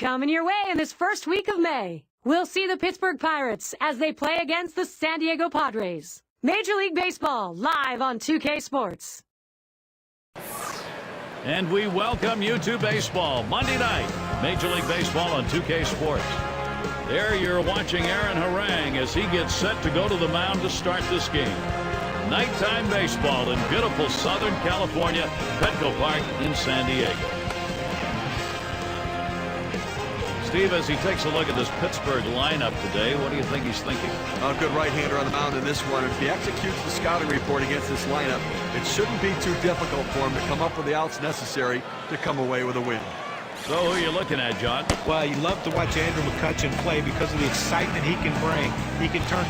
Coming your way in this first week of May, we'll see the Pittsburgh Pirates as they play against the San Diego Padres. Major League Baseball live on 2K Sports. And we welcome you to baseball Monday night. Major League Baseball on 2K Sports. There you're watching Aaron Harang as he gets set to go to the mound to start this game. Nighttime baseball in beautiful Southern California, Petco Park in San Diego. Steve, as he takes a look at this Pittsburgh lineup today, what do you think he's thinking? A good right-hander on the mound in this one. If he executes the scouting report against this lineup, it shouldn't be too difficult for him to come up with the outs necessary to come away with a win. So who are you looking at, John? Well, you love to watch Andrew McCutchen play because of the excitement he can bring. He can turn.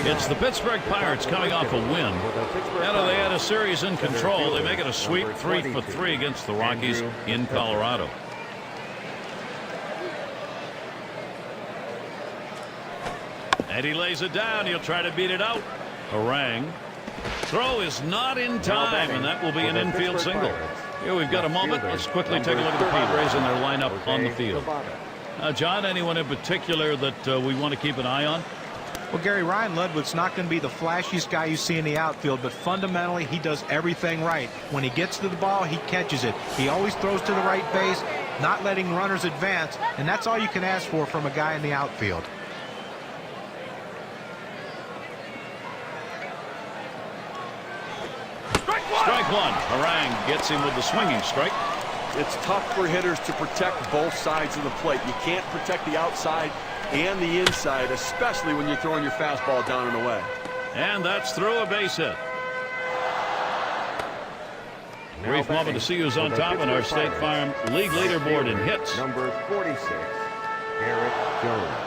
It's the Pittsburgh Pirates coming off a win. After they had a series in control, they make it a sweep 3-for-3 against the Rockies in Colorado. And he lays it down. He'll try to beat it out. Harang. Throw is not in time, and that will be an infield single. Here we've got a moment. Let's quickly take a look at the Padres and their lineup on the field. John, anyone in particular that we want to keep an eye on? Well, Gary, Ryan Ludwig's not going to be the flashiest guy you see in the outfield, but fundamentally he does everything right. When he gets to the ball, he catches it. He always throws to the right base, not letting runners advance, and that's all you can ask for from a guy in the outfield. Strike one. Harang gets him with the swinging strike. It's tough for hitters to protect both sides of the plate. You can't protect the outside and the inside, especially when you're throwing your fastball down and away. And that's through a base hit. Brief moment to see who's on top on our State Farm League leaderboard in hits. Number 46, Eric Jones.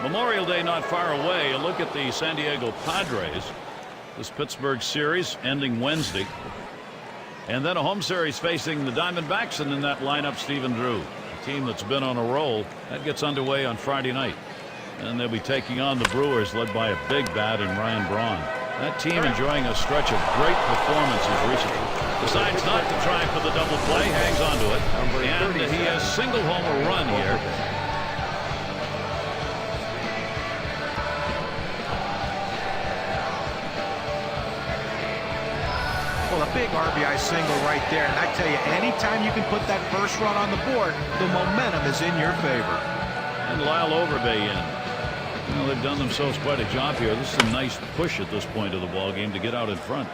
Memorial Day not far away. A look at the San Diego Padres. This Pittsburgh series ending Wednesday. And then a home series facing the Diamondbacks, and in that lineup, Stephen Drew, a team that's been on a roll. That gets underway on Friday night. And they'll be taking on the Brewers, led by a big bat in Ryan Braun. That team enjoying a stretch of great performances recently. Decides not to try for the double play, hangs on to it. And he has singled home a run here. Well, a big RBI single right there, and I tell you, anytime you can put that first run on the board, the momentum is in your favor. And Lyle Overbay in. Well, they've done themselves quite a job here. This is a nice push at this point of the ball game to get out in front.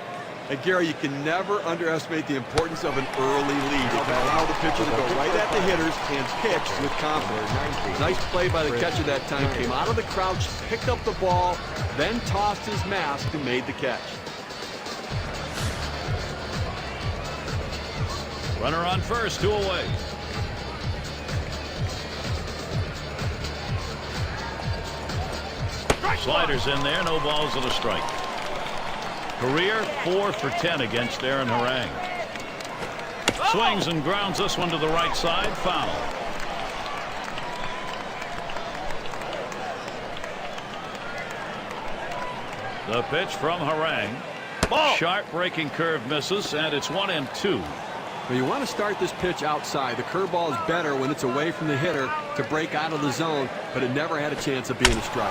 And Gary, you can never underestimate the importance of an early lead. You can allow the pitcher to go right at the hitters and pitch with confidence. Nice play by the catcher that time. Came out of the crouch, picked up the ball, then tossed his mask and made the catch. Runner on first, 2 away. Sliders in there, no balls and a strike. Career 4 for 10 against Aaron Harang. Swings and grounds this one to the right side, foul. The pitch from Harang. Sharp breaking curve misses, and it's 1-2. Well, you want to start this pitch outside. The curveball is better when it's away from the hitter to break out of the zone, but it never had a chance of being a strike.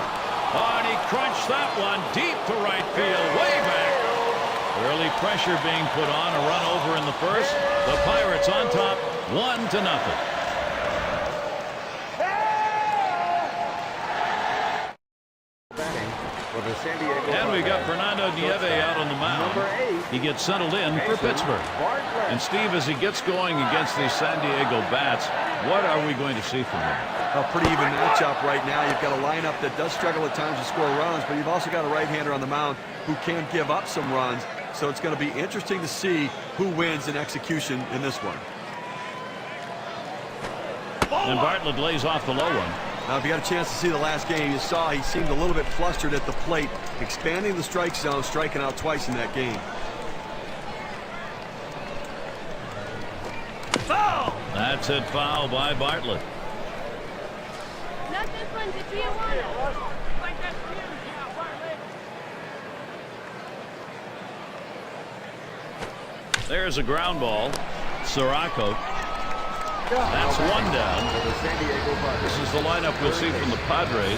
Oh, and he crunched that one deep to right field, way back. Early pressure being put on, a run over in the first. The Pirates on top, 1-0. And we got Fernando Nieve out on the mound. He gets settled in for Pittsburgh. And Steve, as he gets going against these San Diego bats, what are we going to see from him? A pretty even matchup right now. You've got a lineup that does struggle at times to score runs, but you've also got a right-hander on the mound who can give up some runs. So it's going to be interesting to see who wins in execution in this one. And Bartlett lays off the low one. Now, if you got a chance to see the last game, you saw he seemed a little bit flustered at the plate, expanding the strike zone, striking out twice in that game. Foul! That's hit foul by Bartlett. Not this one, to Tijuana. There's a ground ball. Sirocco. That's one down. This is the lineup we'll see from the Padres.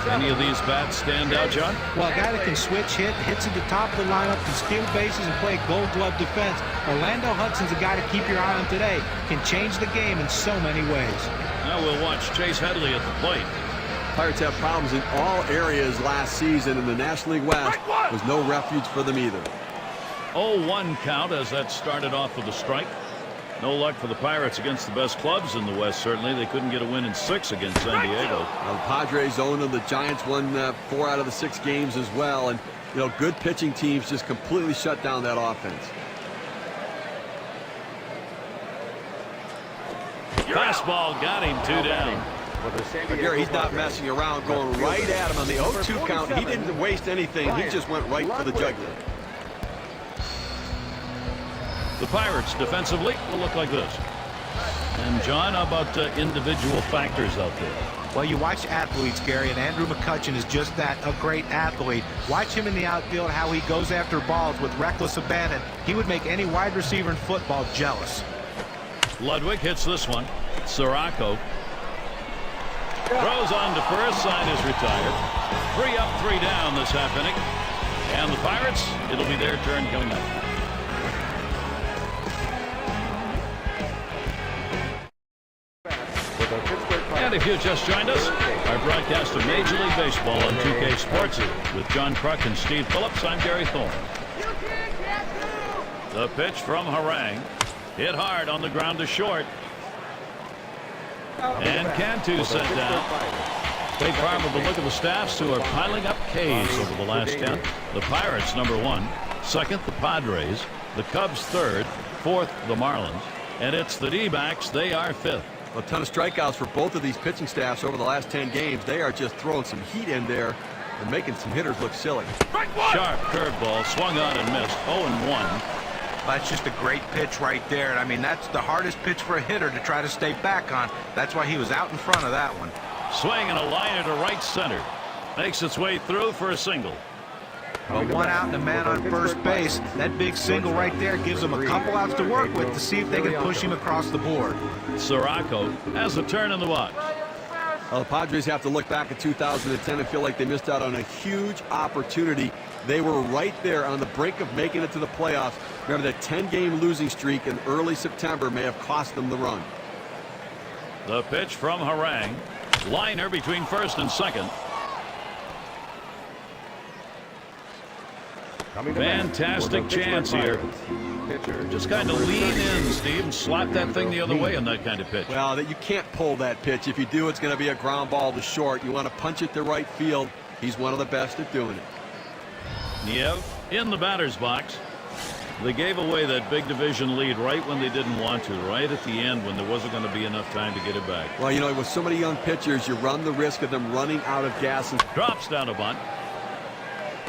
Any of these bats stand out, John? Well, a guy that can switch hits at the top of the lineup, can steal bases and play gold glove defense. Orlando Hudson's a guy to keep your eye on today. Can change the game in so many ways. Now we'll watch Chase Headley at the plate. Pirates have problems in all areas last season, and the National League West was no refuge for them either. 0-1 count as that started off with a strike. No luck for the Pirates against the best clubs in the West, certainly. They couldn't get a win in 6 against San Diego. Now, the Padres own them. The Giants won 4 out of the 6 games as well. And, you know, good pitching teams just completely shut down that offense. Fastball got him, 2 down. Gary, he's not messing around, going right at him on the 0-2 count. He didn't waste anything. He just went right for the jugular. The Pirates defensively will look like this. And John, how about individual factors out there? Well, you watch athletes, Gary, and Andrew McCutchen is just that, a great athlete. Watch him in the outfield, how he goes after balls with reckless abandon. He would make any wide receiver in football jealous. Ludwig hits this one. Sirocco throws on to first. Side is retired. 3 up, 3 down this half inning. And the Pirates, it'll be their turn coming up. And if you just joined us, our broadcast of Major League Baseball on 2K Sports with John Kruk and Steve Phillips. I'm Gary Thorne. The pitch from Harang. Hit hard on the ground to short. And Cantu sent down. Big part of the look of the staffs who are piling up Ks over the last 10. The Pirates, number 1. Second, the Padres. The Cubs, third. Fourth, the Marlins. And it's the D-backs. They are fifth. A ton of strikeouts for both of these pitching staffs over the last 10 games. They are just throwing some heat in there and making some hitters look silly. Sharp curveball, swung on and missed. 0-1. That's just a great pitch right there. And I mean, that's the hardest pitch for a hitter to try to stay back on. That's why he was out in front of that one. Swing and a liner to right center. Makes its way through for a single. But 1 out and a man on first base. That big single right there gives them a couple outs to work with to see if they can push him across the board. Sirocco has a turn in the box. Well, the Padres have to look back at 2010 and feel like they missed out on a huge opportunity. They were right there on the brink of making it to the playoffs. Remember, that 10-game losing streak in early September may have cost them the run. The pitch from Harang. Liner between first and second. Fantastic chance here. Just kind of lean in, Steve, and slap that thing the other way on that kind of pitch. Well, you can't pull that pitch. If you do, it's going to be a ground ball to short. You want to punch it to right field. He's one of the best at doing it. Niev in the batter's box. They gave away that big division lead right when they didn't want to, right at the end when there wasn't going to be enough time to get it back. Well, you know, with so many young pitchers, you run the risk of them running out of gas. And drops down a bunt.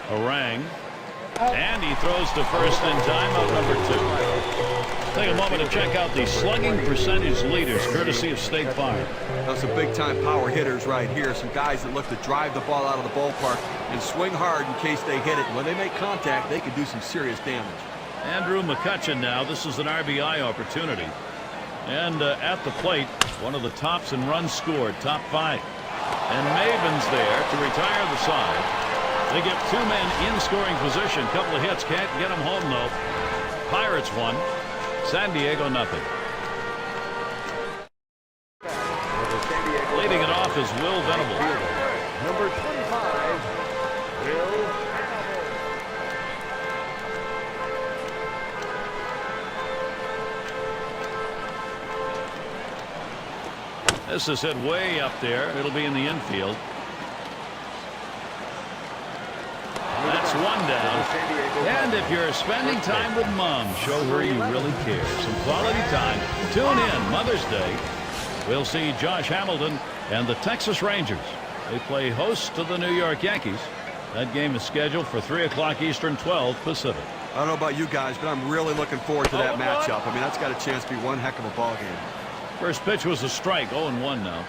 Harang. And he throws to first in time, out number 2. Take a moment to check out the slugging percentage leaders, courtesy of State Farm. Now some big-time power hitters right here. Some guys that look to drive the ball out of the ballpark and swing hard in case they hit it. When they make contact, they can do some serious damage. Andrew McCutchen now. This is an RBI opportunity. And at the plate, one of the tops in runs scored, top 5. And Maven's there to retire the side. They get 2 men in scoring position. Couple of hits, can't get them home though. Pirates 1, San Diego nothing. Leading it off is Will Venable. Number 25, Will. This is hit way up there. It'll be in the infield. That's 1 down. And if you're spending time with Mom, show her you really care. Some quality time. Tune in Mother's Day. We'll see Josh Hamilton and the Texas Rangers. They play host to the New York Yankees. That game is scheduled for 3 o'clock Eastern, 12 Pacific. I don't know about you guys, but I'm really looking forward to that matchup. I mean, that's got a chance to be one heck of a ball game. First pitch was a strike, 0-1 now.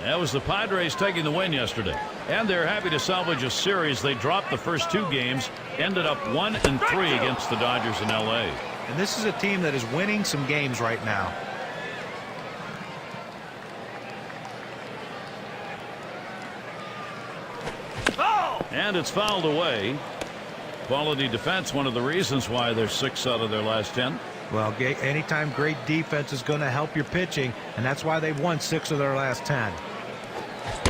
That was the Padres taking the win yesterday. And they're happy to salvage a series. They dropped the first 2 games, ended up 1-3 against the Dodgers in L.A. And this is a team that is winning some games right now. And it's fouled away. Quality defense, one of the reasons why they're 6 out of their last 10. Well, anytime great defense is going to help your pitching, and that's why they've won 6 of their last 10.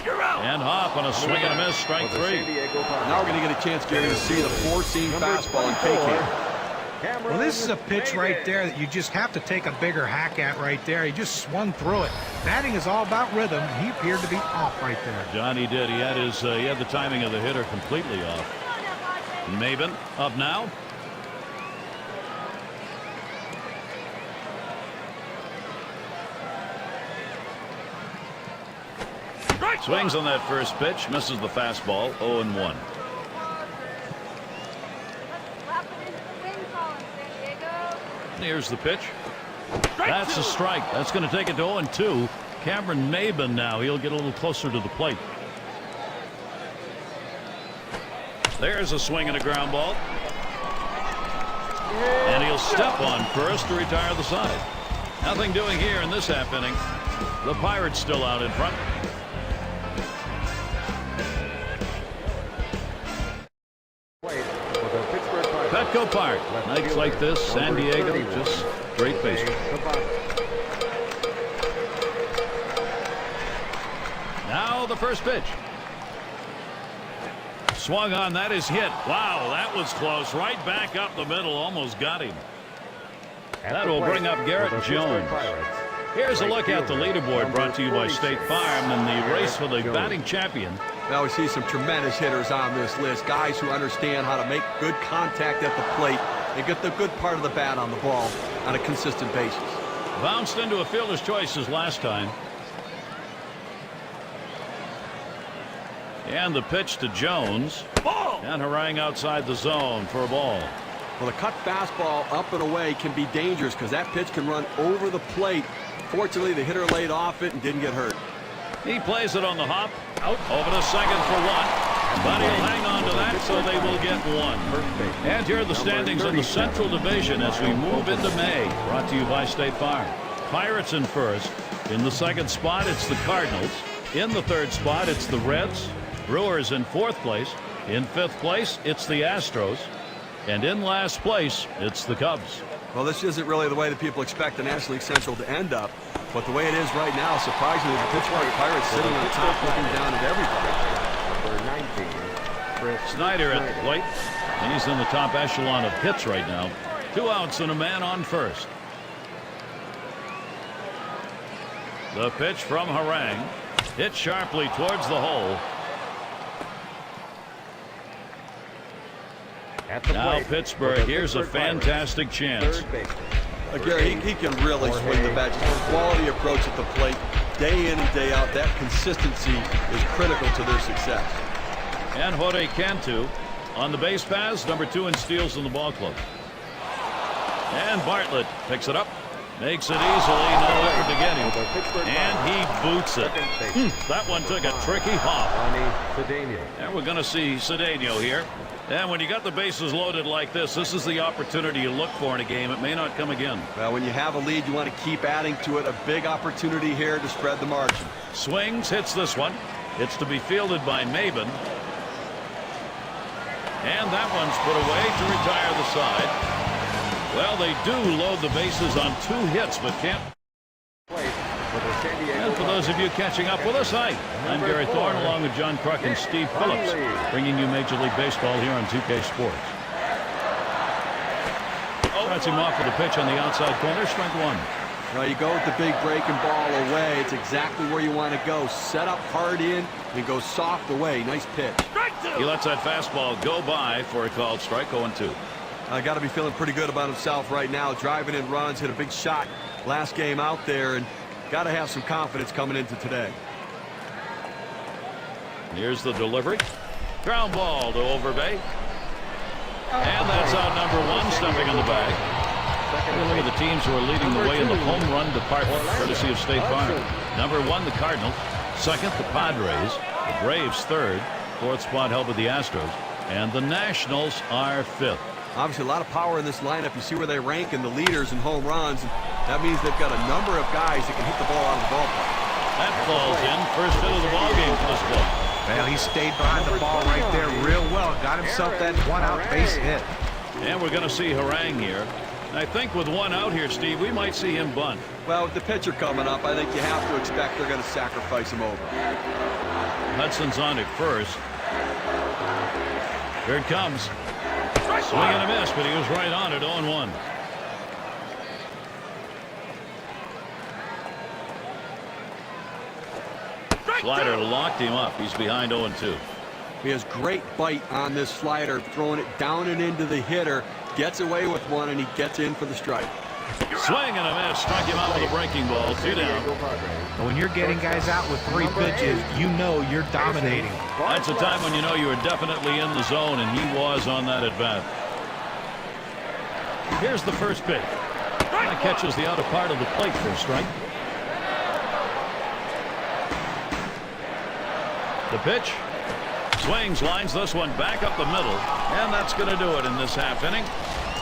And Hoff on a swing and a miss, strike 3. Now we're going to get a chance, Gary, to see the 4-seam fastball in K-Camp. Well, this is a pitch right there that you just have to take a bigger hack at right there. He just swung through it. Batting is all about rhythm. He appeared to be off right there. Johnny did. He had the timing of the hitter completely off. Maben up now. Swings on that first pitch, misses the fastball, 0-1. Here's the pitch. That's a strike. That's going to take it to 0-2. Cameron Maben now. He'll get a little closer to the plate. There's a swing and a ground ball. And he'll step on first to retire the side. Nothing doing here in this half inning. The Pirates still out in front. Petco Park. Nights like this, San Diego, just great baseball. Now the first pitch. Swung on, that is hit. Wow, that was close. Right back up the middle, almost got him. That will bring up Garrett Jones. Here's a look at the leaderboard brought to you by State Farm in the race for the batting champion. Now we see some tremendous hitters on this list. Guys who understand how to make good contact at the plate and get the good part of the bat on the ball on a consistent basis. Bounced into a fielder's choices last time. And the pitch to Jones. Ball! And Harang outside the zone for a ball. Well, the cut fastball up and away can be dangerous because that pitch can run over the plate. Fortunately, the hitter laid off it and didn't get hurt. He plays it on the hop. Out over to second for 1. But he'll hang on to that, so they will get 1. And here are the standings in the Central Division as we move into May. Brought to you by State Farm. Pirates in first. In the second spot, it's the Cardinals. In the third spot, it's the Reds. Brewers in fourth place. In fifth place, it's the Astros. And in last place, it's the Cubs. Well, this isn't really the way that people expect the National League Central to end up. But the way it is right now, surprisingly, the Pittsburgh Pirates sitting on top looking down at everybody. Number 19, Snyder at the plate. He's in the top echelon of hits right now. 2 outs and a man on first. The pitch from Harang. Hit sharply towards the hole. Now Pittsburgh, here's a fantastic chance. Gary, he can really swing the bat. Just a quality approach at the plate, day in and day out. That consistency is critical to their success. And Jorge Cantu on the base paths, number 2 in steals in the ball club. And Bartlett picks it up, makes it easily, no effort to get him, and he boots it. That one took a tricky hop. And we're going to see Cedeno here. And when you got the bases loaded like this is the opportunity you look for in a game. It may not come again. Well, when you have a lead, you want to keep adding to it. A big opportunity here to spread the margin. Swings, hits this one. It's to be fielded by Maben. And that one's put away to retire the side. Well, they do load the bases on 2 hits, but can't. And for those of you catching up with us, hi, I'm Gary Thorne along with John Kruk and Steve Phillips, bringing you Major League Baseball here on 2K Sports. Cuts him off with a pitch on the outside corner, strike 1. Now you go with the big breaking ball away. It's exactly where you want to go. Set up hard in and go soft away. Nice pitch. He lets that fastball go by for a called strike, 0-2. Got to be feeling pretty good about himself right now. Driving in runs, hit a big shot last game out there, and got to have some confidence coming into today. Here's the delivery. Ground ball to Overbay. And that's out number 1, stepping in the bag. Look at the teams who are leading the way in the home run department, courtesy of State Farm. Number 1, the Cardinals. Second, the Padres. The Braves third. Fourth spot held with the Astros. And the Nationals are 5th. Obviously, a lot of power in this lineup. You see where they rank in the leaders in home runs. And that means they've got a number of guys that can hit the ball out of the ballpark. That falls in. First hit of the ball game for this ball. Well, he stayed behind the ball right there real well. Got himself that one-out base hit. And we're going to see Harang here. I think with one out here, Steve, we might see him bunt. Well, with the pitcher coming up, I think you have to expect they're going to sacrifice him over. Hudson's on at first. Here it comes. Swing and a miss, but he was right on it, 0-1. Slider locked him up. He's behind 0-2. He has great bite on this slider, throwing it down and into the hitter. Gets away with one, and he gets in for the strike. Swing and a miss. Struck him out with a breaking ball. 2 down. When you're getting guys out with 3 pitches, you know you're dominating. That's a time when you know you are definitely in the zone, and he was on that at bat. Here's the first pitch. That catches the outer part of the plate for a strike. The pitch. Swings, lines this one back up the middle, and that's going to do it in this half inning.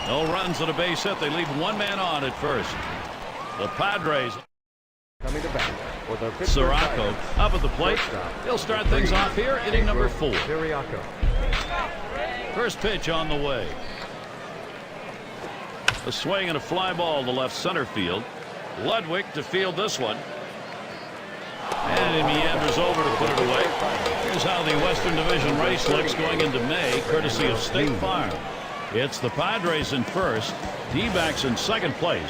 No runs and a base hit. They leave one man on at first. The Padres. Coming to bat for the Sirocco up at the plate. He'll start things off here, inning number 4. First pitch on the way. A swing and a fly ball to left center field. Ludwig to field this one. And he meanders over to put it away. Here's how the Western Division race looks going into May, courtesy of State Farm. It's the Padres in first, D-backs in second place.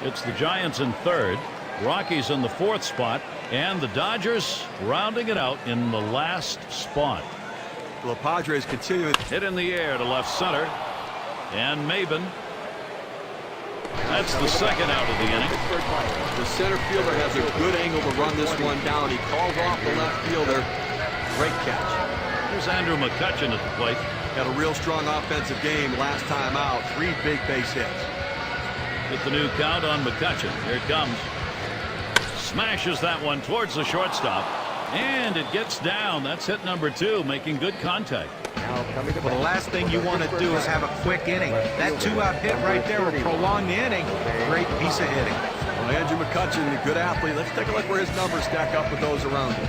It's the Giants in third, Rockies in the 4th spot, and the Dodgers rounding it out in the last spot. Well, the Padres continue. Hit in the air to left center, and Maben. That's the second out of the inning. The center fielder has a good angle to run this one down. He calls off the left fielder. Great catch. Here's Andrew McCutchen at the plate. Had a real strong offensive game last time out. 3 big base hits. Get the new count on McCutchen. Here it comes. Smashes that one towards the shortstop. And it gets down. That's hit number 2, making good contact. Well, the last thing you want to do is have a quick inning. That 2-out hit right there will prolong the inning. Great piece of hitting. Well, Andrew McCutchen, a good athlete. Let's take a look where his numbers stack up with those around him.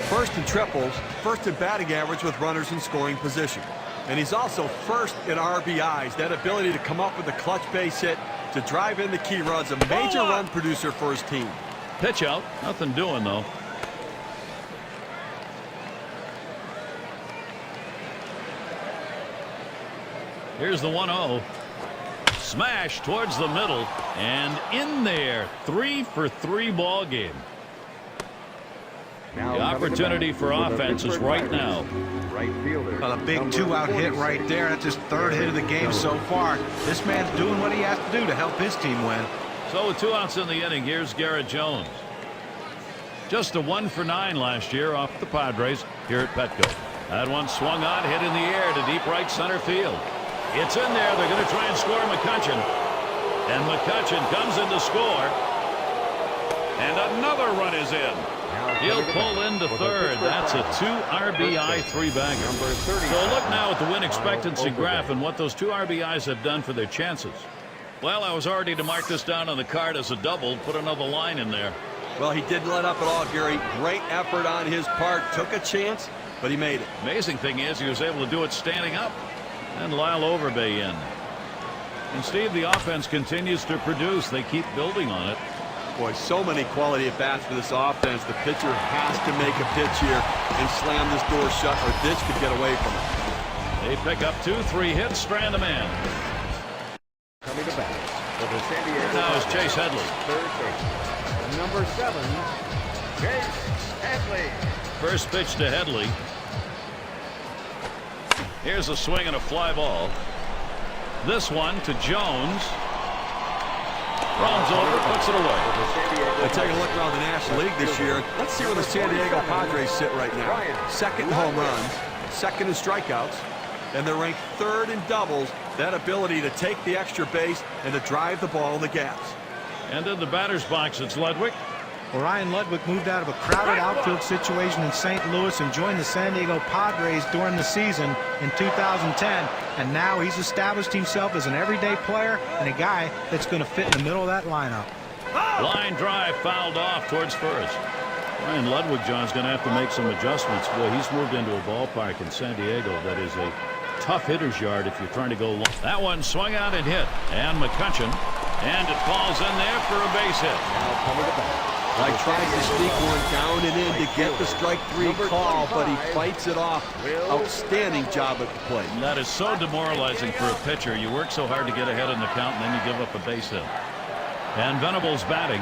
First in triples, first in batting average with runners in scoring position. And he's also first in RBIs. That ability to come up with a clutch base hit to drive in the key runs. A major run producer for his team. Pitch out. Nothing doing, though. Here's the 1-0. Smash towards the middle. And in there. 3 for 3 ball game. The opportunity for offense is right now. Well, a big 2-out hit right there. That's his 3rd hit of the game so far. This man's doing what he has to do to help his team win. So with 2 outs in the inning, here's Garrett Jones. Just a 1 for 9 last year off the Padres here at Petco. That one swung on, hit in the air to deep right center field. It's in there. They're going to try and score McCutchen. And McCutchen comes in to score. And another run is in. He'll pull into third. That's a 2 RBI 3-bagger. So look now at the win expectancy graph and what those 2 RBIs have done for their chances. Well, I was already to mark this down on the card as a double. Put another line in there. Well, he didn't let up at all, Gary. Great effort on his part. Took a chance, but he made it. Amazing thing is he was able to do it standing up. And Lyle Overbay in. And Steve, the offense continues to produce. They keep building on it. Boy, so many quality at-bats for this offense. The pitcher has to make a pitch here and slam this door shut, or this could get away from him. They pick up 2-3 hits, strand a man. Coming to bat for the San Diego. Here now is Chase Headley. Third base. Number 7, Chase Headley. First pitch to Headley. Here's a swing and a fly ball. This one to Jones. Runs over, puts it away. Take a look around the National League this year. Let's see where the San Diego Padres sit right now. 2nd in home runs, 2nd in strikeouts, and they're ranked 3rd in doubles. That ability to take the extra base and to drive the ball in the gaps. And in the batter's box, it's Ludwig. Well, Ryan Ludwig moved out of a crowded outfield situation in St. Louis and joined the San Diego Padres during the season in 2010. And now he's established himself as an everyday player and a guy that's going to fit in the middle of that lineup. Line drive fouled off towards first. Ryan Ludwig, John's going to have to make some adjustments. Boy, he's moved into a ballpark in San Diego that is a tough hitter's yard if you're trying to go long. That one swung out and hit. And McCutcheon. And it falls in there for a base hit. Now coming to bat. I tried to sneak one down and in to get the strike 3 call, but he fights it off. Outstanding job at the plate. That is so demoralizing for a pitcher. You work so hard to get ahead in the count, and then you give up a base hit. And Venable's batting.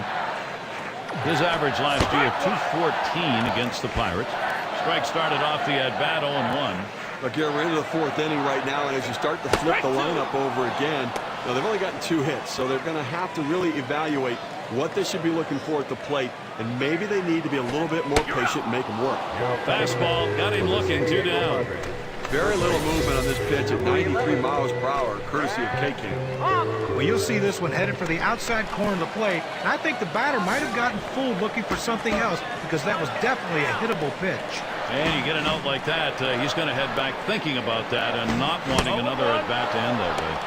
His average last year, 214 against the Pirates. Strike started off the at-bat 0-1. Look, we're into the 4th inning right now, and as you start to flip the lineup over again, now they've only gotten 2 hits, so they're going to have to really evaluate what they should be looking for at the plate, and maybe they need to be a little bit more patient and make them work. Fastball got him looking, 2 down. Very little movement on this pitch at 93 miles per hour, courtesy of K-Can. Well, you'll see this one headed for the outside corner of the plate, and I think the batter might have gotten fooled looking for something else because that was definitely a hittable pitch. And you get a note like that, he's going to head back thinking about that and not wanting another at-bat to end that way.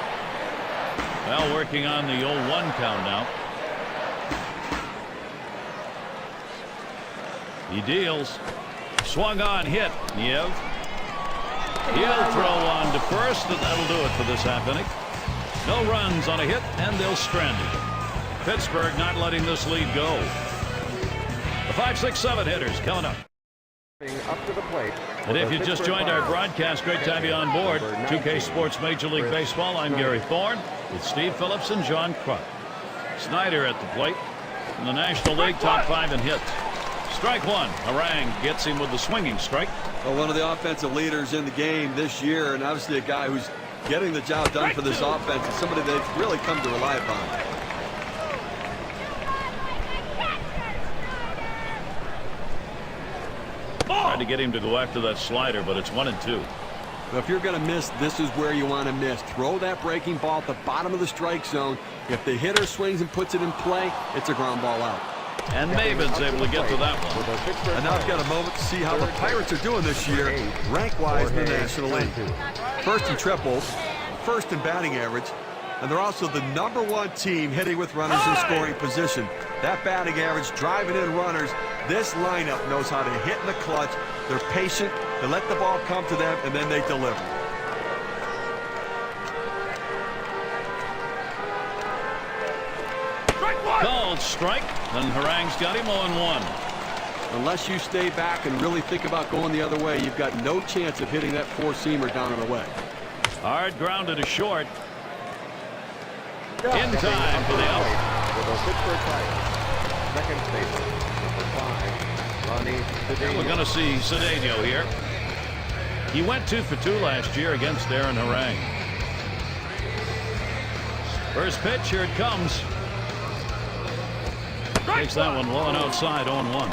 Well, working on the 0-1 count now. He deals. Swung on, hit. Niev. He'll throw on to first, and that'll do it for this half inning. No runs on a hit, and they'll strand it. Pittsburgh not letting this lead go. The 5, 6, 7 hitters coming up. Up to the plate. And if you just joined our broadcast, great to have you on board. 2K Sports Major League Baseball. I'm Gary Thorne with Steve Phillips and John Kruk. Snyder at the plate. In the National League, top 5 in hits. Strike 1. Harang gets him with the swinging strike. Well, one of the offensive leaders in the game this year, and obviously a guy who's getting the job done for this offense, and somebody they've really come to rely upon. Tried to get him to go after that slider, but it's 1-2. But if you're going to miss, this is where you want to miss. Throw that breaking ball at the bottom of the strike zone. If the hitter swings and puts it in play, it's a ground ball out. And Maven's able to get to that one. And now I've got a moment to see how the Pirates are doing this year, rank-wise in the National League. First in triples, first in batting average, and they're also the #1 team hitting with runners in scoring position. That batting average, driving in runners, this lineup knows how to hit in the clutch. They're patient, they let the ball come to them, and then they deliver. Called strike, and Harang's got him 0-1. Unless you stay back and really think about going the other way, you've got no chance of hitting that 4-seamer down and away. Hard grounded to short. In time for the out. With the Pittsburgh Pirates. Second baseman, number 5, Ronnie. We're going to see Cedeno here. He went 2 for 2 last year against Aaron Harang. First pitch, here it comes. Takes that one low and outside, 0-1.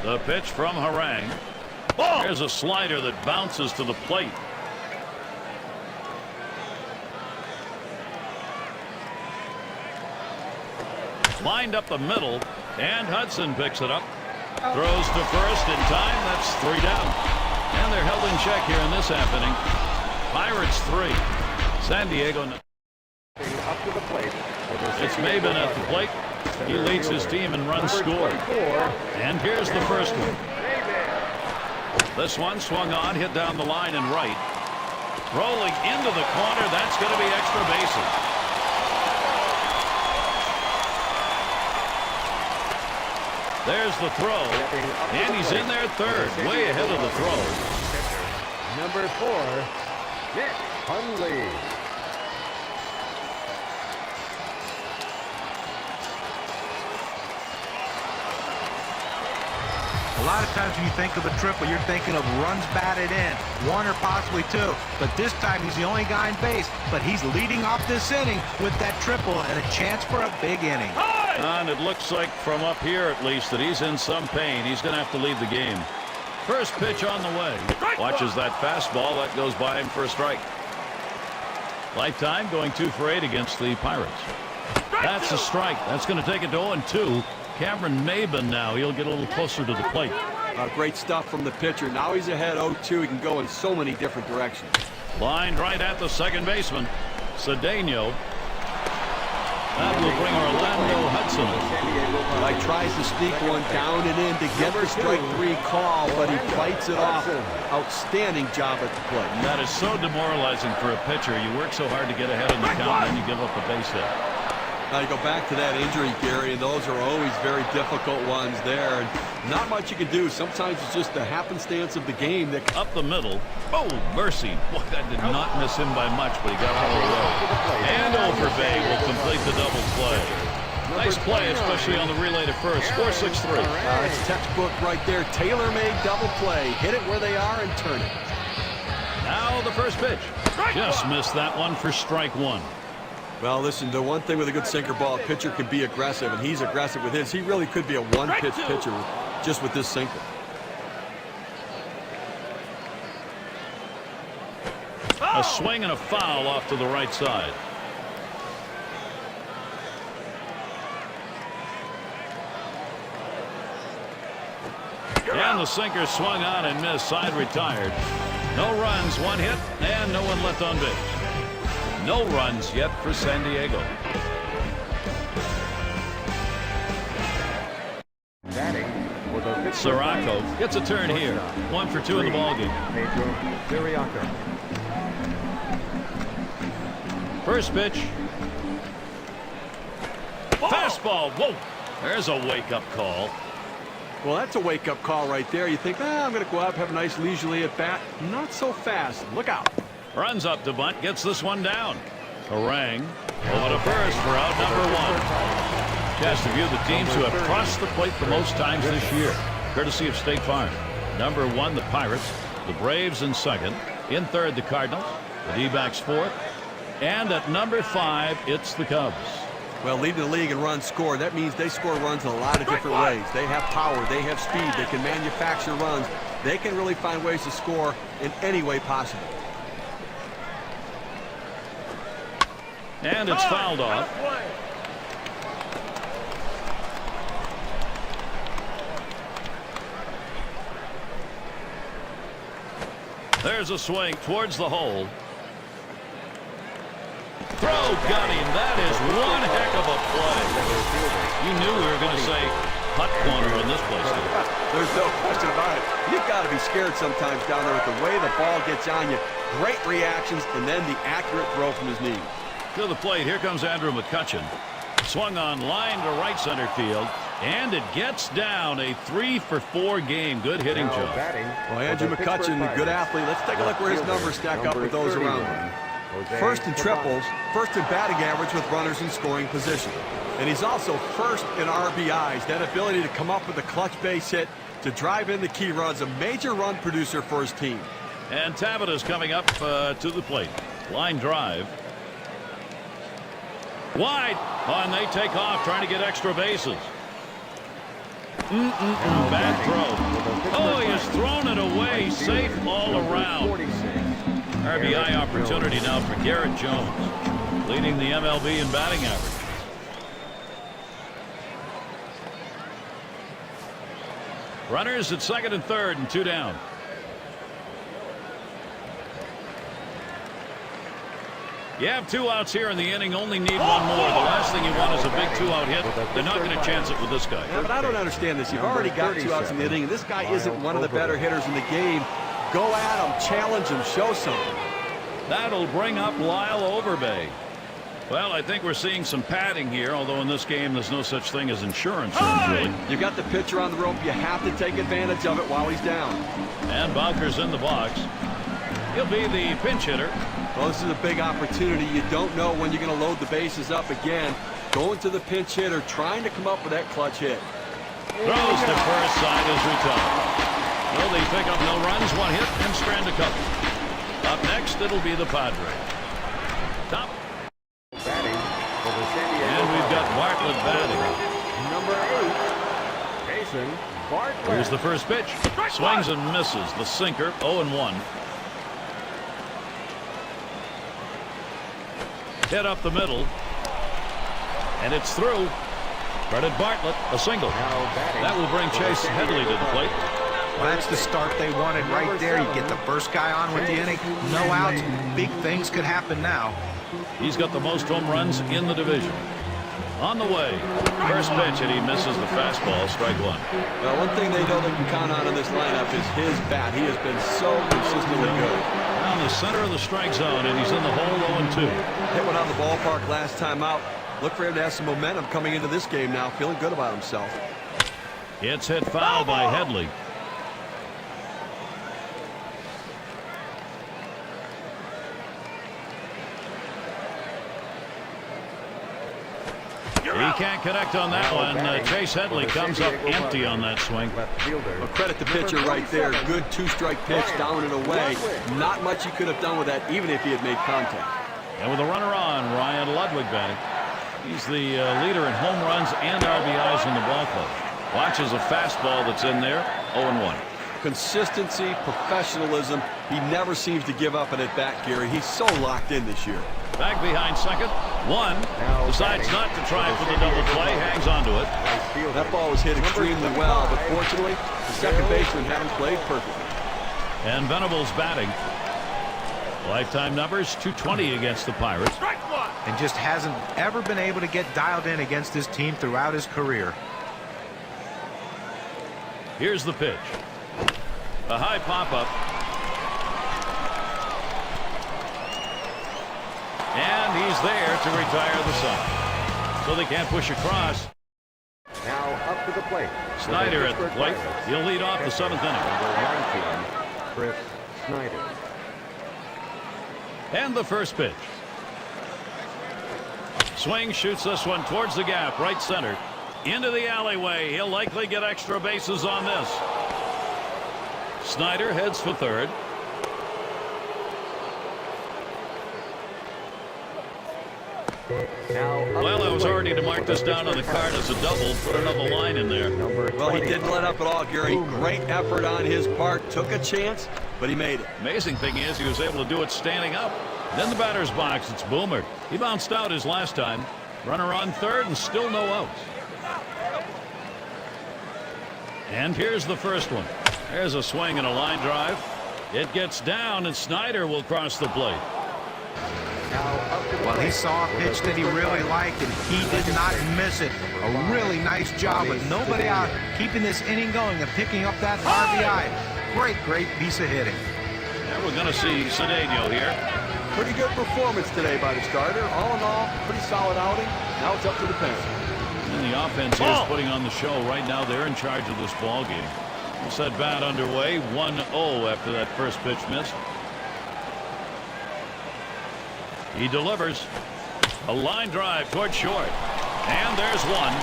The pitch from Harang. There's a slider that bounces to the plate. Lined up the middle, and Hudson picks it up. Throws to first in time. That's 3 down. And they're held in check here in this half inning. Pirates 3. San Diego. Up to the plate. It's Maven at the plate. He leads his team in runs scored. And here's the first one. This one swung on, hit down the line and right. Rolling into the corner. That's going to be extra bases. There's the throw. And he's in there third. Way ahead of the throw. Number 4. Nick Hundley. A lot of times when you think of a triple, you're thinking of runs batted in, 1 or possibly 2. But this time he's the only guy in base. But he's leading off this inning with that triple and a chance for a big inning. And it looks like from up here at least that he's in some pain. He's going to have to leave the game. First pitch on the way. Watches that fastball. That goes by him for a strike. Lifetime going 2 for 8 against the Pirates. That's a strike. That's going to take it to 0-2. Cameron Maben now. He'll get a little closer to the plate. Great stuff from the pitcher. Now he's ahead 0-2. He can go in so many different directions. Lined right at the second baseman. Cedeno. That will bring Orlando Hudson. He tries to sneak one down and in to get the strike 3 call, but he fights it off. Outstanding job at the plate. That is so demoralizing for a pitcher. You work so hard to get ahead in the count, and then you give up a base hit. Now you go back to that injury, Gary, and those are always very difficult ones there. And not much you can do. Sometimes it's just the happenstance of the game that up the middle. Oh, mercy. Boy, that did not miss him by much, but he got out of the way. And Overbay will complete the double play. Nice play, especially on the relay to first. Score 6-3. It's textbook right there. Tailor-made double play. Hit it where they are and turn it. Now the first pitch. Just missed that one for strike 1. Well, listen, the one thing with a good sinker ball, a pitcher can be aggressive, and he's aggressive with his. He really could be a one-pitch pitcher just with this sinker. A swing and a foul off to the right side. And the sinker swung on and missed. Side retired. No runs, 1 hit, and no one left on base. No runs yet for San Diego. Sirocco gets a turn here. 1 for 2 in the ballgame. First pitch. Fastball. Whoa. There's a wake-up call. Well, that's a wake-up call right there. You think, I'm going to go out, have a nice leisurely at-bat. Not so fast. Look out. Runs up to bunt, gets this one down. Harang over to first for out number 1. Chance to view the teams who have crossed the plate the most times this year, courtesy of State Farm. Number 1, the Pirates. The Braves in second. In third, the Cardinals. The D-backs fourth. And at number 5, it's the Cubs. Well, leading the league in runs scored, that means they score runs in a lot of different ways. They have power. They have speed. They can manufacture runs. They can really find ways to score in any way possible. And it's fouled off. There's a swing towards the hole. Throw got him. That is one heck of a play. You knew we were going to say hot corner in this place. There's no question about it. You've got to be scared sometimes down there with the way the ball gets on you. Great reactions and then the accurate throw from his knee. To the plate, here comes Andrew McCutchen. Swung on line to right center field, and it gets down. A 3-for-4 game. Good hitting job. Well, Andrew McCutchen, a good athlete. Let's take a look where his numbers stack up with those around him. First in triples, first in batting average with runners in scoring position. And he's also first in RBIs. That ability to come up with a clutch base hit to drive in the key runs. A major run producer for his team. And Tabita's coming up to the plate. Line drive. Wide. And they take off trying to get extra bases. Bad throw. Oh, he has thrown it away. Safe all around. RBI opportunity now for Garrett Jones, leading the MLB in batting average. Runners at second and third and 2 down. You have 2 outs here in the inning, only need 1 more. The last thing you want is a big 2-out hit. They're not going to chance it with this guy. Yeah, but I don't understand this. You've already got 2 outs in the inning, and this guy isn't one of the better hitters in the game. Go at him, challenge him, show something. That'll bring up Lyle Overbay. Well, I think we're seeing some padding here, although in this game there's no such thing as insurance runs, really. You got the pitcher on the rope. You have to take advantage of it while he's down. And Bowker's in the box. He'll be the pinch hitter. Well, this is a big opportunity. You don't know when you're going to load the bases up again. Going to the pinch hitter, trying to come up with that clutch hit. Throws to first, side is retired. Well, they pick up no runs, 1 hit, and strand a couple. Up next, it'll be the Padres. Top. And we've got Bartlett batting. Number 8, Jason Bartlett. Here's the first pitch. Swings and misses. The sinker, 0-1. Hit up the middle. And it's through. Credit Bartlett, a single. That will bring Chase Headley to the plate. Well, that's the start they wanted right there. You get the first guy on with the inning, no outs. Big things could happen now. He's got the most home runs in the division. On the way. First pitch, and he misses the fastball. Strike one. Well, one thing they know they can count on in this lineup is his bat. He has been so consistently good. Down the center of the strike zone, and he's in the hole 0-2. Hit one out of the ballpark last time out. Look for him to have some momentum coming into this game now. Feeling good about himself. It's hit foul by Headley. He can't connect on that one. Chase Headley comes up empty on that swing. Well, credit the pitcher right there. Good two-strike pitch down and away. Not much he could have done with that, even if he had made contact. And with a runner on, Ryan Ludwig batting. He's the leader in home runs and RBIs in the ball club. Watches a fastball that's in there. 0-1. Consistency, professionalism. He never seems to give up an at-bat, Gary. He's so locked in this year. Back behind second. One. Decides not to try for the double play. Hangs onto it. That ball was hit extremely well, but fortunately, the second baseman had him played perfectly. And Venables batting. Lifetime numbers 220 against the Pirates. And just hasn't ever been able to get dialed in against this team throughout his career. Here's the pitch. A high pop-up. And he's there to retire the side. So they can't push across. Now up to the plate. Snyder at the plate. He'll lead off the 7th inning. Number 19, Chris Snyder. And the first pitch. Swing, shoots this one towards the gap, right center. Into the alleyway. He'll likely get extra bases on this. Snyder heads for third. Well, I was already to mark this down on the card as a double. Put another line in there. Well, he didn't let up at all, Gary. Great effort on his part. Took a chance, but he made it. Amazing thing is he was able to do it standing up. Then the batter's box, it's Boomer. He bounced out his last time. Runner on third and still no outs. And here's the first one. There's a swing and a line drive. It gets down, and Snyder will cross the plate. Well, he saw a pitch that he really liked, and he did not miss it. A really nice job with nobody out, keeping this inning going and picking up that RBI. Great piece of hitting. And we're going to see Cedeno here. Pretty good performance today by the starter. All in all, pretty solid outing. Now it's up to the pen. And the offense is putting on the show right now. They're in charge of this ball game. It's that bat underway. 1-0 after that first pitch missed. He delivers a line drive toward short. And there's one.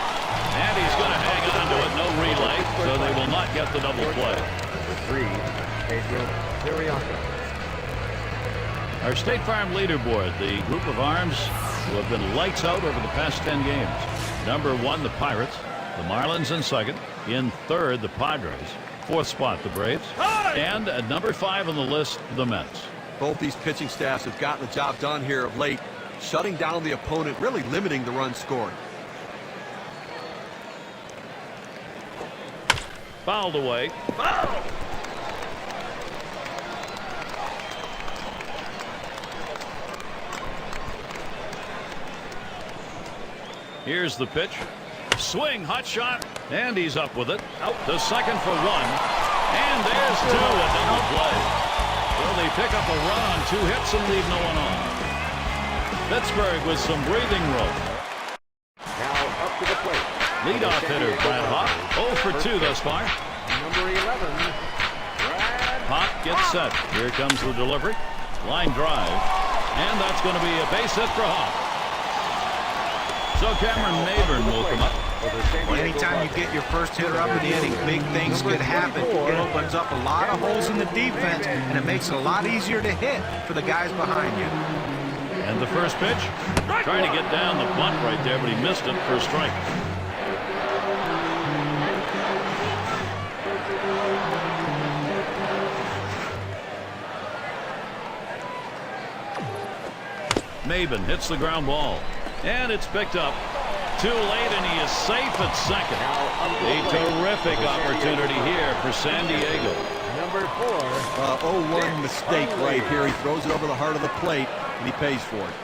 And he's going to hang on to it. No relay, so they will not get the double play. Number 3, Pedro Siriaco. Our State Farm leaderboard, the group of arms who have been lights out over the past 10 games. Number 1, the Pirates. The Marlins in second. In third, the Padres. Fourth spot, the Braves. And at number 5 on the list, the Mets. Both these pitching staffs have gotten the job done here of late, shutting down the opponent, really limiting the runs scored. Fouled away. Here's the pitch. Swing, hot shot, and he's up with it. Out to second for 1. And there's 2, a double play. Well, they pick up a run on 2 hits and leave no one on. Pittsburgh with some breathing room. Now up to the plate. Leadoff hitter Brad Hawk. 0 for 2 thus far. Number 11, Brad Hawk gets set. Here comes the delivery. Line drive. And that's going to be a base hit for Hawk. So Cameron Mayburn will come up. Well, anytime you get your first hitter up in the inning, big things could happen. It opens up a lot of holes in the defense, and it makes it a lot easier to hit for the guys behind you. And the first pitch, trying to get down the bunt right there, but he missed it for a strike. Maben hits the ground ball. And it's picked up. Too late, and he is safe at second. A terrific opportunity here for San Diego. Number 4. 0-1 mistake right here. He throws it over the heart of the plate, and he pays for it.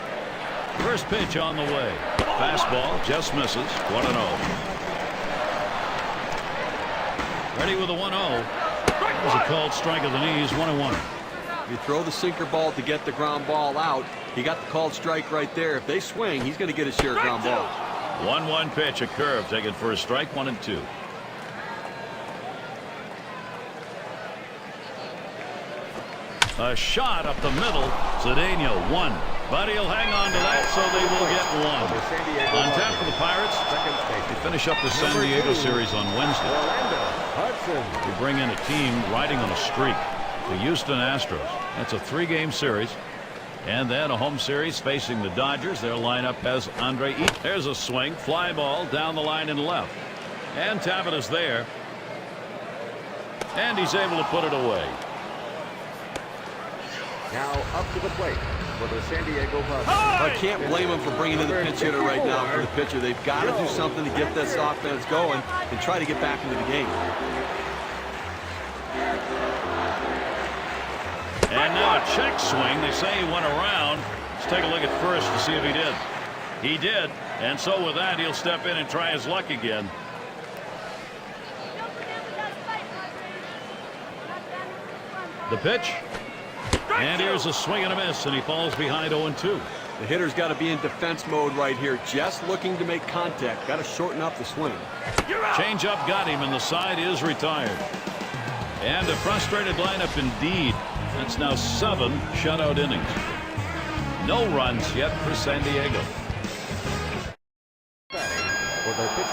First pitch on the way. Fastball just misses. 1-0. Ready with a 1-0. There's a called strike of the knees. 1-1. You throw the sinker ball to get the ground ball out. He got the called strike right there. If they swing, he's going to get his share of ground balls. 1-1 pitch, a curve, taken for a strike, 1-2. A shot up the middle. Cedeno 1. But he'll hang on to that, so they will get 1. On tap for the Pirates. They finish up the San Diego series on Wednesday. We bring in a team riding on a streak. The Houston Astros. That's a 3-game series. And then a home series facing the Dodgers. Their lineup has Andre E. There's a swing. Fly ball down the line and left. And Tabit is there. And he's able to put it away. Now up to the plate for the San Diego Padres. I can't blame him for bringing in the pinch hitter right now for the pitcher. They've got to do something to get this offense going and try to get back into the game. And now a check swing. They say he went around. Let's take a look at first to see if he did. He did. And so with that, he'll step in and try his luck again. The pitch. And here's a swing and a miss, and he falls behind 0-2. The hitter's got to be in defense mode right here, just looking to make contact. Got to shorten up the swing. Change-up got him, and the side is retired. And a frustrated lineup indeed. That's now 7 shutout innings. No runs yet for San Diego.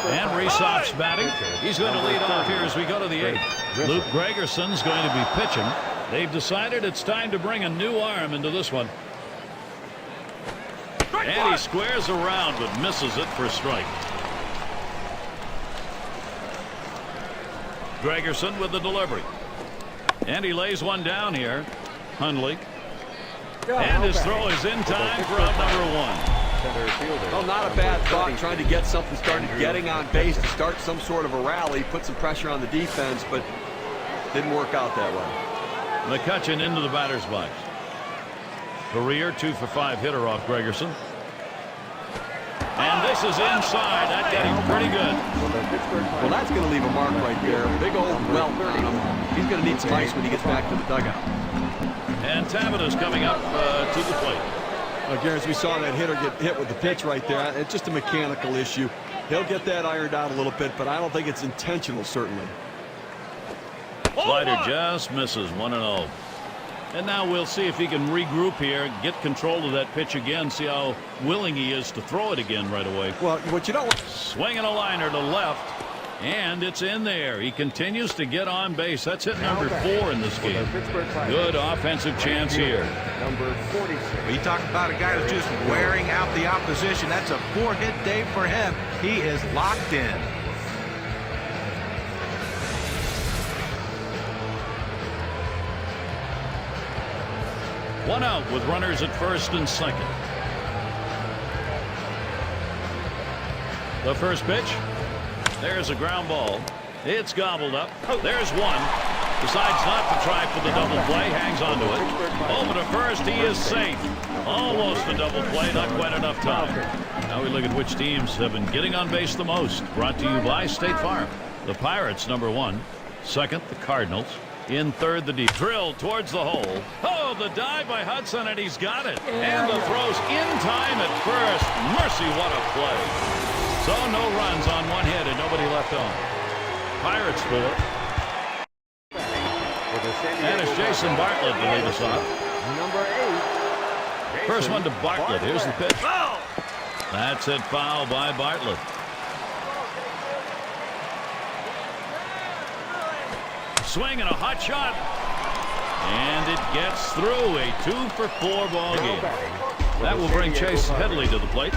And Rhysop's batting. He's going to lead off here as we go to the 8th. Luke Gregerson's going to be pitching. They've decided it's time to bring a new arm into this one. And he squares around but misses it for a strike. Gregerson with the delivery. And he lays one down here. Hundley. And his throw is in time for out number 1. Well, not a bad thought, trying to get something started, getting on base to start some sort of a rally, put some pressure on the defense, but didn't work out that way. McCutchen into the batter's box. Career 2-for-5 hitter off Gregerson. And this is inside. That got him pretty good. Well, that's going to leave a mark right there. Big old welt on him. He's going to need some ice when he gets back to the dugout. And Tabit is coming up to the plate. Again, as we saw that hitter get hit with the pitch right there, it's just a mechanical issue. He'll get that ironed out a little bit, but I don't think it's intentional, certainly. Slider just misses. 1-0. And now we'll see if he can regroup here, get control of that pitch again, see how willing he is to throw it again right away. Well, what you don't want... Swinging a liner to left, and it's in there. He continues to get on base. That's hit number 4 in this game. Good offensive chance here. Number 46. You talk about a guy who's just wearing out the opposition. That's a 4-hit day for him. He is locked in. One out with runners at first and second. The first pitch. There's a ground ball. It's gobbled up. There's one. Decides not to try for the double play. Hangs on to it. Over to first. He is safe. Almost a double play. Not quite enough time. Now we look at which teams have been getting on base the most. Brought to you by State Farm. The Pirates, number 1. Second, the Cardinals. In third, the deep drill towards the hole. Oh, the dive by Hudson, and he's got it. And the throw's in time at first. Mercy, what a play. So no runs on one hit and nobody left on. Pirates score. And it's Jason Bartlett to lead us off. Number 8. First one to Bartlett. Here's the pitch. That's it, foul by Bartlett. Swing and a hot shot. And it gets through. A 2-for-4 ball game. That will bring Chase Headley to the plate.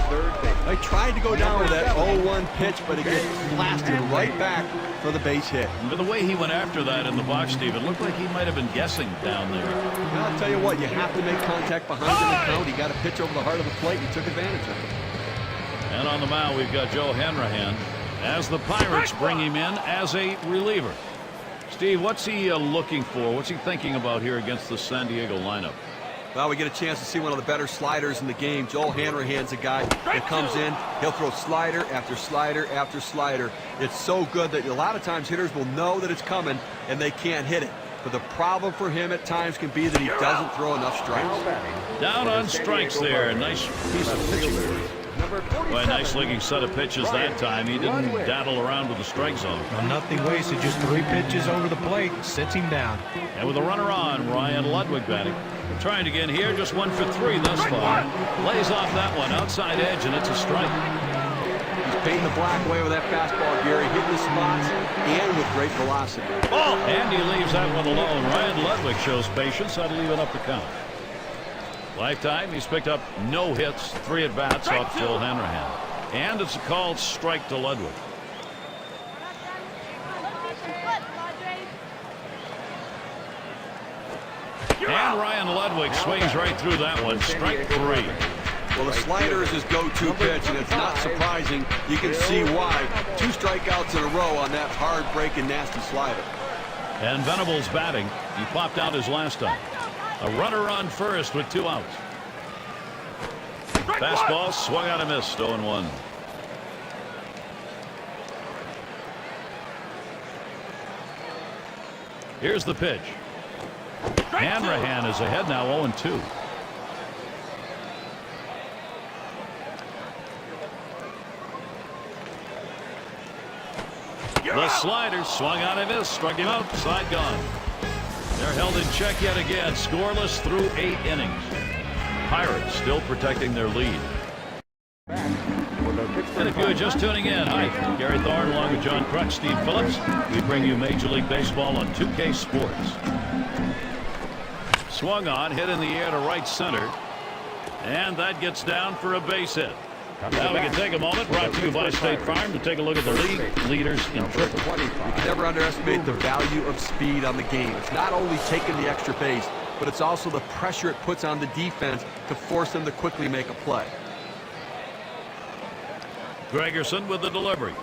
They tried to go down with that 0-1 pitch, but it gets blasted right back for the base hit. But the way he went after that in the box, Steve, it looked like he might have been guessing down there. Well, I'll tell you what, you have to make contact behind him and count. He got a pitch over the heart of the plate and took advantage of it. And on the mound, we've got Joe Hanrahan as the Pirates bring him in as a reliever. Steve, what's he looking for? What's he thinking about here against the San Diego lineup? Well, we get a chance to see one of the better sliders in the game. Joel Hanrahan's a guy that comes in. He'll throw slider after slider after slider. It's so good that a lot of times hitters will know that it's coming and they can't hit it. But the problem for him at times can be that he doesn't throw enough strikes. Down on strikes there. Nice piece of pitching. Well, a nice looking set of pitches that time. He didn't daddle around with the strike zone. Well, nothing wasted, just 3 pitches over the plate, sits him down. And with a runner on, Ryan Ludwig batting. Trying again here, just 1 for 3 thus far. Lays off that one, outside edge, and it's a strike. He's painting the black away with that fastball, Gary, hitting the spots and with great velocity. And he leaves that one alone. Ryan Ludwig shows patience. That'll even up the count. Lifetime, he's picked up no hits, 3 at-bats off Joel Hanrahan. And it's a called strike to Ludwig. And Ryan Ludwig swings right through that one. Strike 3. Well, the slider is his go-to pitch, and it's not surprising. You can see why. 2 strikeouts in a row on that hard-breaking, nasty slider. And Venables batting. He popped out his last time. A runner on first with 2 outs. Fastball swung out and missed. 0-1. Here's the pitch. Hanrahan is ahead now, 0-2. The slider swung out and missed. Struck him out. Side gone. They're held in check yet again. Scoreless through 8 innings. Pirates still protecting their lead. And if you are just tuning in, hi, Gary Thorne along with John Crutch, Steve Phillips. We bring you Major League Baseball on 2K Sports. Swung on, hit in the air to right center. And that gets down for a base hit. Now we can take a moment, brought to you by State Farm, to take a look at the league leaders in triple. You can never underestimate the value of speed on the game. It's not only taking the extra base, but it's also the pressure it puts on the defense to force them to quickly make a play. Gregerson with the delivery.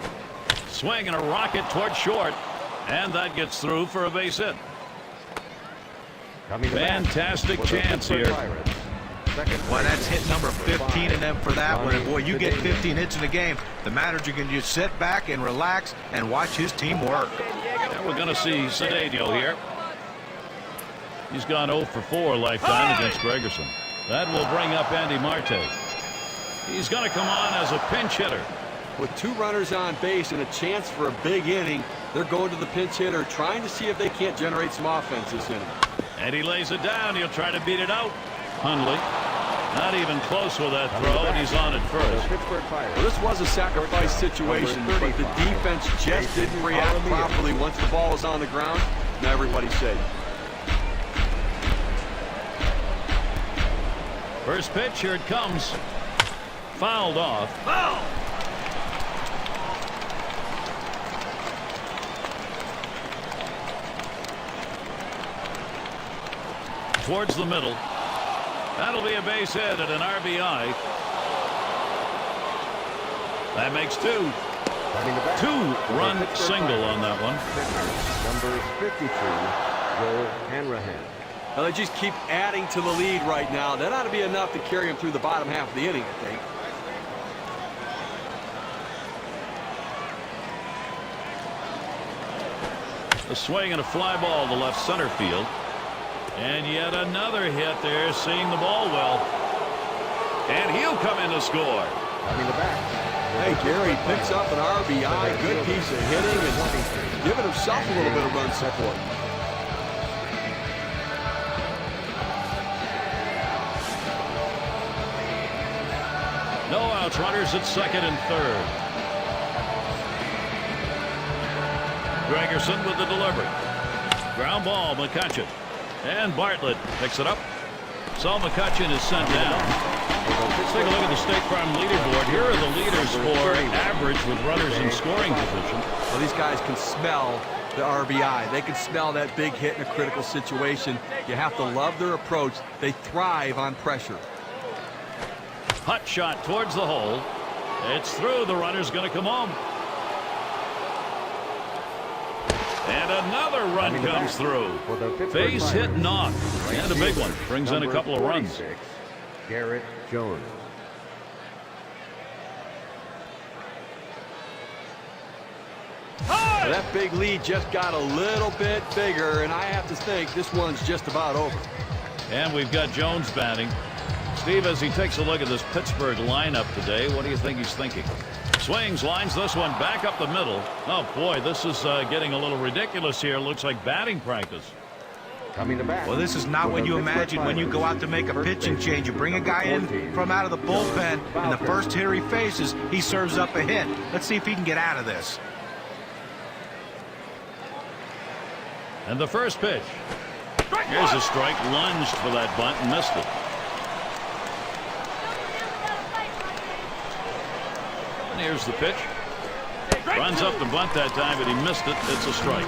Swing and a rocket toward short. And that gets through for a base hit. Fantastic chance here. Well, that's hit number 15 in them for that one. And boy, you get 15 hits in a game, the manager can just sit back and relax and watch his team work. And we're going to see Cedeno here. He's gone 0 for 4 lifetime against Gregerson. That will bring up Andy Marte. He's going to come on as a pinch hitter. With 2 runners on base and a chance for a big inning, they're going to the pinch hitter, trying to see if they can't generate some offense this inning. And he lays it down. He'll try to beat it out. Hundley, not even close with that throw, and he's on at first. Well, this was a sacrifice situation, but the defense just didn't react properly once the ball was on the ground. Now everybody's safe. First pitch, here it comes. Fouled off. Foul! Towards the middle. That'll be a base hit and an RBI. That makes 2. 2-run single on that one. Number 52, Joel Hanrahan. Now they just keep adding to the lead right now. That ought to be enough to carry him through the bottom half of the inning, I think. A swing and a fly ball to left center field. And yet another hit there, seeing the ball well. And he'll come in to score. Hey, Gary picks up an RBI, good piece of hitting, and giving himself a little bit of run support. No outs, runners at second and third. Gregerson with the delivery. Ground ball, McCutchen. And Bartlett picks it up. So McCutchen is sent down. Let's take a look at the State Farm leaderboard. Here are the leaders for average with runners in scoring position. Well, these guys can smell the RBI. They can smell that big hit in a critical situation. You have to love their approach. They thrive on pressure. Hot shot towards the hole. It's through. The runner's going to come home. And another run comes through. Base hit knocked. And a big one. Brings in a couple of runs. Garrett Jones. Well, that big lead just got a little bit bigger, and I have to think this one's just about over. And we've got Jones batting. Steve, as he takes a look at this Pittsburgh lineup today, what do you think he's thinking? Swings, lines this one back up the middle. Oh, boy, this is getting a little ridiculous here. Looks like batting practice. Coming to bat. Well, this is not what you imagine when you go out to make a pitching change. You bring a guy in from out of the bullpen, and the first hitter he faces, he serves up a hit. Let's see if he can get out of this. And the first pitch. Here's a strike. Lunged for that bunt and missed it. And here's the pitch. Runs up the bunt that time, but he missed it. It's a strike.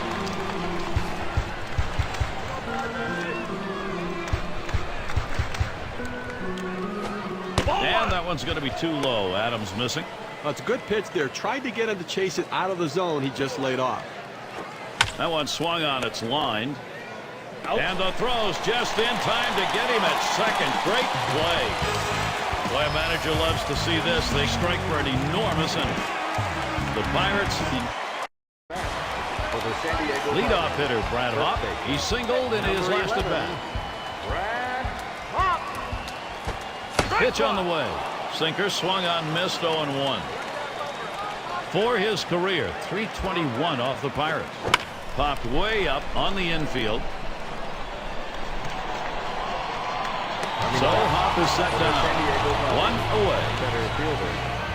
And that one's going to be too low. Adams missing. Well, it's a good pitch there. Tried to get him to chase it out of the zone. He just laid off. That one swung on. It's lined. And the throw's just in time to get him at second. Great play. Boy, a manager loves to see this. They strike for an enormous inning. The Pirates. Leadoff hitter Brad Hawk. He singled in his last at bat. Pitch on the way. Sinker swung on, missed, 0-1. For his career, 321 off the Pirates. Popped way up on the infield. So Hop is set down. One away.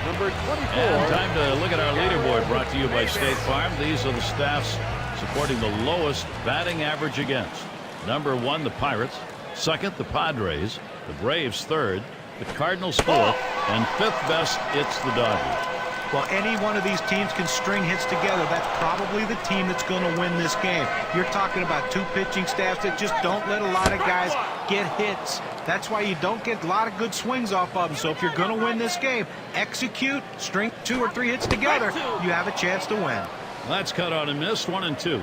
Number 24. And time to look at our leaderboard, brought to you by State Farm. These are the staffs supporting the lowest batting average against. Number 1, the Pirates. Second, the Padres. The Braves third. The Cardinals fourth. And fifth best, it's the Dodgers. Well, any one of these teams can string hits together. That's probably the team that's going to win this game. You're talking about two pitching staffs that just don't let a lot of guys get hits. That's why you don't get a lot of good swings off of them. So if you're going to win this game, execute, string 2 or 3 hits together, you have a chance to win. That's cut out and missed. 1-2.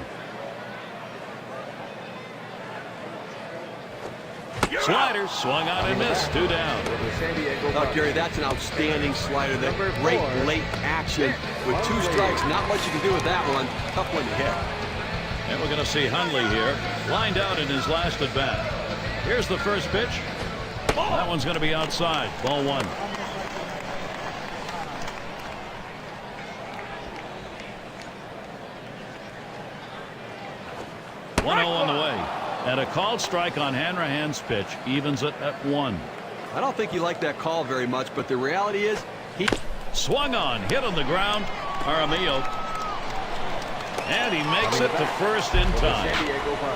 Slider swung on and missed. 2 down. Oh, Gary, that's an outstanding slider. That great late action with 2 strikes. Not much you can do with that one. Tough one to hit. And we're going to see Hundley here, lined out in his last at bat. Here's the first pitch. That one's going to be outside. Ball 1. On the way. And a called strike on Hanrahan's pitch evens it at 1. I don't think he liked that call very much, but the reality is he swung on, hit on the ground. Jaramillo. And he makes it to first in time.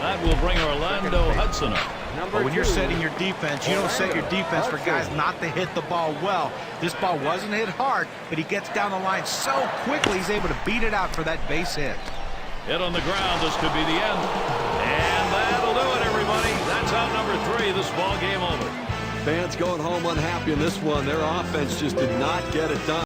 That will bring Orlando Hudson up. But when you're setting your defense, you don't set your defense for guys not to hit the ball well. This ball wasn't hit hard, but he gets down the line so quickly he's able to beat it out for that base hit. Hit on the ground. This could be the end. And that'll do it, everybody. That's out number 3. This ball game over. Fans going home unhappy in this one. Their offense just did not get it done.